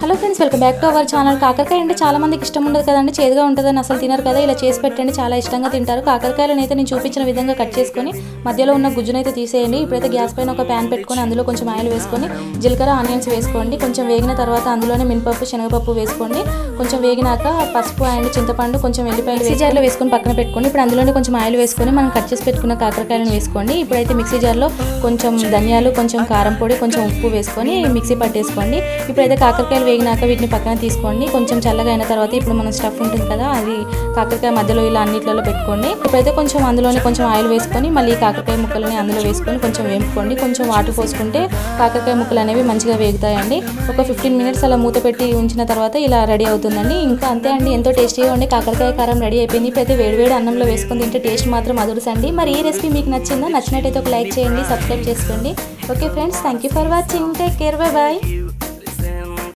Hello friends, welcome back to our channel. కాకరకాయ అంటే చాలా మందికి ఇష్టం ఉండదు కదండి, చేదుగా ఉంటుందని అసలు తినరు కదా. ఇలా చేసి పెట్టండి, చాలా ఇష్టంగా తింటారు. కాకరకాయలను అయితే నేను చూపించిన విధంగా కట్ చేసుకొని మధ్యలో ఉన్న గుజ్జునైతే తీసేయండి. ఇప్పుడైతే గ్యాస్ పైన ఒక ప్యాన్ పెట్టుకొని అందులో కొంచెం ఆయిల్ వేసుకొని జీలకర్ర ఆనియన్స్ వేసుకోండి. కొంచెం వేగిన తర్వాత అందులోనే మినపప్పు శనగపప్పు వేసుకోండి. కొంచెం వేగినాక పసుపు అండ్ చింతపండు కొంచెం వెల్లిపాయలు మిక్సీ జార్లో వేసుకొని పక్కన పెట్టుకోండి. ఇప్పుడు అందులోనే కొంచెం ఆయిల్ వేసుకొని మనం కట్ చేసి పెట్టుకున్న కాకరకాయలను వేసుకోండి. ఇప్పుడైతే మిక్సీ జార్లో కొంచెం ధనియాలు, కొంచెం కారం పొడి, కొంచెం ఉప్పు వేసుకొని మిక్సీ పట్టేసుకోండి. ఇప్పుడైతే కాకరకాయలు వేగినాక వీటిని పక్కన తీసుకోండి. కొంచెం చల్లగా అయిన తర్వాత ఇప్పుడు మనం స్టఫ్ ఉంటుంది కదా, అది కాకరకాయ మధ్యలో ఇలా అన్నిట్లలో పెట్టుకోండి. ఇప్పుడైతే కొంచెం అందులోనే కొంచెం ఆయిల్ వేసుకొని మళ్ళీ కాకరకాయ ముక్కలని అందులో వేసుకొని కొంచెం వేపుకోండి. కొంచెం వాటర్ పోసుకుంటే కాకరకాయ ముక్కలు అనేవి మంచిగా వేగుతాయండి. ఒక 15 మినిట్స్ అలా మూత పెట్టి ఉంచిన తర్వాత ఇలా రెడీ అవుతుందండి. ఇంకా అంతే అండి, ఎంతో టేస్టీగా ఉండి కాకరకాయ కారం రెడీ అయిపోయింది. ఇప్పుడైతే వేడివేడి అన్నంలో వేసుకొని తింటే టేస్ట్ మాత్రం అదురుసండి. మరి ఈ రెసిపీ మీకు నచ్చిందా? నచ్చినట్టయితే ఒక లైక్ చేయండి, సబ్స్క్రైబ్ చేసుకోండి. Okay friends, thank you for watching. Take care, bye bye.